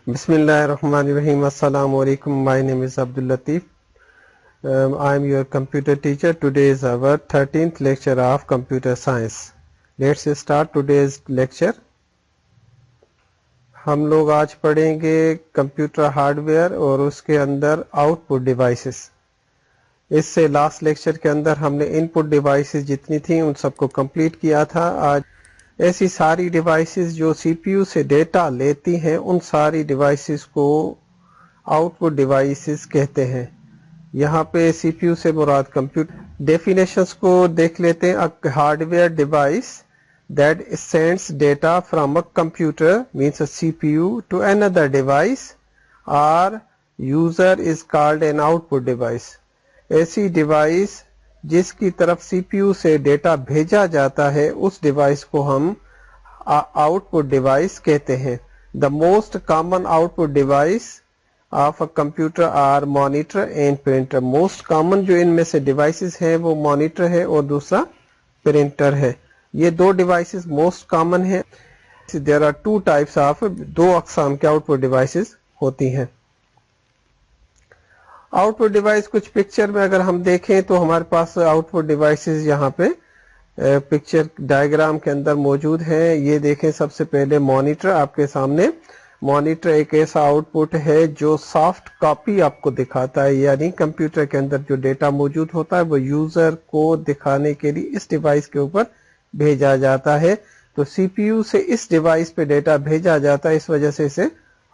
Bismillahirrahmanirrahim. Assalamu alaikum. My name is Abdul Latif. I am your computer teacher. Today is our 13th lecture of computer science. Let's start today's lecture. ہم لوگ آج پڑھیں گے computer hard where اور اس کے اندر out put devices. اس سے last lecture کے اندر ہم نے ان پٹ ڈیوائسز جتنی تھیں ان سب کو کمپلیٹ کیا تھا. آج ایسی ساری ڈیوائسز جو سی پی یو سے ڈیٹا لیتی ہیں ان ساری ڈیوائسز کو آؤٹ پٹ ڈیوائسز کہتے ہیں. یہاں پہ سی پی یو سے مراد کمپیوٹر. ڈیفینیشنز کو دیکھ لیتے ہیں. Hard where device that sends data from a computer means a CPU to another device or user is called an output device. ایسی ڈیوائس جس کی طرف سی پی یو سے ڈیٹا بھیجا جاتا ہے اس ڈیوائس کو ہم آؤٹ پٹ ڈیوائس کہتے ہیں. The most common output device of a computer are monitor and printer. Most common جو ان میں سے ڈیوائسز ہیں وہ مانیٹر ہے اور دوسرا پرنٹر ہے. یہ دو ڈیوائسز موسٹ کامن ہیں. There are two types of, دو اقسام کے آؤٹ پٹ ڈیوائسز ہوتی ہیں. آؤٹ پٹ ڈیوائس کچھ پکچر میں اگر ہم دیکھیں تو ہمارے پاس آؤٹ پٹ ڈیوائسز یہاں پہ پکچر ڈائیگرام کے اندر موجود ہیں. یہ دیکھیں سب سے پہلے مانیٹر آپ کے سامنے. مانیٹر ایک ایسا آؤٹ پٹ ہے جو سافٹ کاپی آپ کو دکھاتا ہے, یعنی کمپیوٹر کے اندر جو ڈیٹا موجود ہوتا ہے وہ یوزر کو دکھانے کے لیے اس ڈیوائس کے اوپر بھیجا جاتا ہے. تو سی پی یو سے اس ڈیوائس پہ ڈیٹا بھیجا جاتا ہے, اس وجہ سے اسے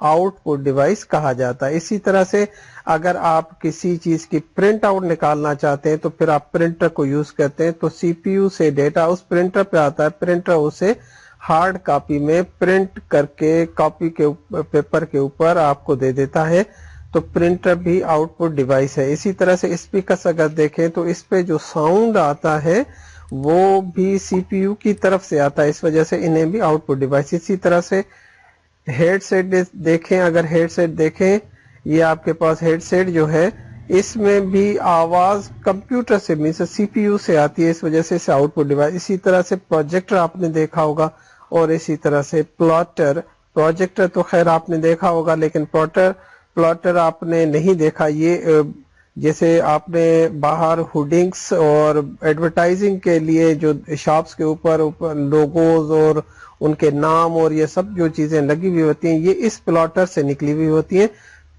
آؤٹ پٹ ڈیوائس کہا جاتا ہے. اسی طرح سے اگر آپ کسی چیز کی پرنٹ آؤٹ نکالنا چاہتے ہیں تو پھر آپ پرنٹر کو یوز کرتے ہیں, تو سی پی یو سے ڈیٹا اس پرنٹر پہ آتا ہے. پرنٹر اسے ہارڈ کاپی میں پرنٹ کر کے کاپی کے پیپر کے اوپر آپ کو دے دیتا ہے. تو پرنٹر بھی آؤٹ پٹ ڈیوائس ہے. اسی طرح سے اسپیکرز اگر دیکھیں تو اس پہ جو ساؤنڈ آتا ہے وہ بھی سی پی یو کی طرف سے آتا ہے, اس وجہ سے انہیں بھی آؤٹ پٹ ڈیوائس. اسی طرح سے ہیڈ سیٹ دیکھیں, اگر ہیڈ سیٹ دیکھیں, یہ آپ کے پاس ہیڈ سیٹ جو ہے اس میں بھی آواز کمپیوٹر سے مینس سی پی یو سے آتی ہے, اس وجہ سے اسے آؤٹ پٹ ڈیوائس. اسی طرح سے پروجیکٹر آپ نے دیکھا ہوگا, اور اسی طرح سے پروجیکٹر تو خیر آپ نے دیکھا ہوگا لیکن پلاٹر آپ نے نہیں دیکھا. یہ جیسے آپ نے باہر ہوڈنگس اور ایڈورٹائزنگ کے لیے جو شاپس کے اوپر لوگوز اور ان کے نام اور یہ سب جو چیزیں لگی ہوئی ہوتی ہیں یہ اس پلاٹر سے نکلی ہوئی ہوتی ہیں.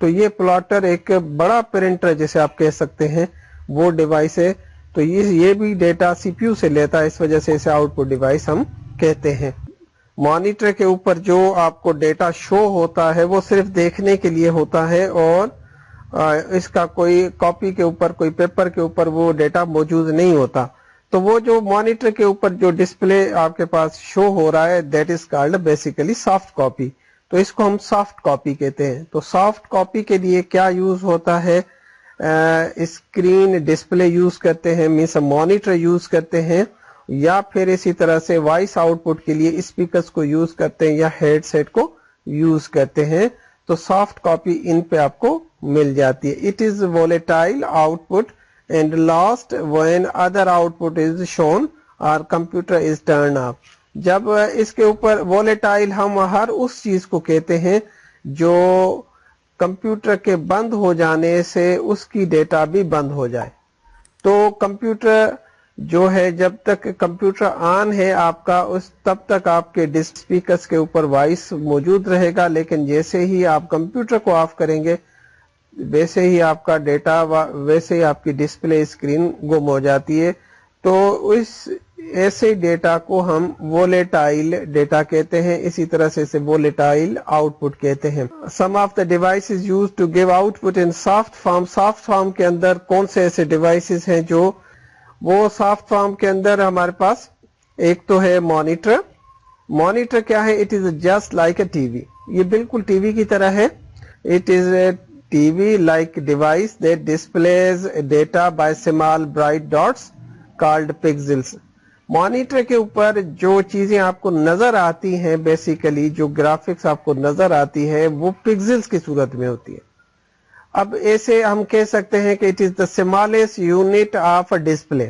تو یہ پلاٹر ایک بڑا پرنٹر جیسے آپ کہہ سکتے ہیں وہ ڈیوائس ہے. تو یہ بھی ڈیٹا سی پی یو سے لیتا ہے, اس وجہ سے اسے آؤٹ پٹ ڈیوائس ہم کہتے ہیں. مانیٹر کے اوپر جو آپ کو ڈیٹا شو ہوتا ہے وہ صرف دیکھنے کے لیے ہوتا ہے, اور اس کا کوئی کاپی کے اوپر کوئی پیپر کے اوپر وہ ڈیٹا موجود نہیں ہوتا. تو وہ جو مانیٹر کے اوپر جو ڈسپلے آپ کے پاس شو ہو رہا ہے that is called basically soft copy. تو اس کو ہم سافٹ کاپی کہتے ہیں. تو سافٹ کاپی کے لیے کیا یوز ہوتا ہے, اسکرین ڈسپلے یوز کرتے ہیں, مینس مانیٹر یوز کرتے ہیں, یا پھر اسی طرح سے وائس آؤٹ پٹ کے لیے اسپیکرز کو یوز کرتے ہیں یا ہیڈ سیٹ کو یوز کرتے ہیں. تو سافٹ کاپی ان پہ آپ کو مل جاتی ہے. It is volatile output and lost when other output is shown or computer is turned off. جب اس کے اوپر volatile ہم ہر اس چیز کو کہتے ہیں جو کمپیوٹر کے بند ہو جانے سے اس کی ڈیٹا بھی بند ہو جائے. تو کمپیوٹر جو ہے جب تک کمپیوٹر آن ہے آپ کا تب تک آپ کے اسپیکرز کے اوپر وائس موجود رہے گا, لیکن جیسے ہی آپ کمپیوٹر کو آف کریں گے ویسے ہی آپ کا ڈیٹا ویسے ہی آپ کی ڈسپلے اسکرین گم ہو جاتی ہے. تو اس ایسے ڈیٹا کو ہم وولیٹائل ڈیٹا کہتے ہیں. اسی طرح سے اسے وولیٹائل آؤٹ پٹ کہتے ہیں. Some of the devices use to give output in soft form. Soft form کے اندر کون سے ایسے ڈیوائسز ہیں جو وہ سافٹ فارم کے اندر ہمارے پاس ایک تو ہے مانیٹر. مانیٹر کیا ہے, it is just like A T V. یہ بالکل ٹی وی کی طرح ہے. It is A T V like device that displays data by small bright dots called pixels. Monitor کے اوپر جو چیزیں آپ کو نظر آتی ہیں بیسیکلی جو گرافکس آپ کو نظر آتی ہے وہ پکسلز کی صورت میں ہوتی ہے. اب ایسے ہم کہہ سکتے ہیں کہ it is the smallest unit of a display.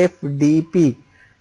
FDP।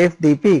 FDP,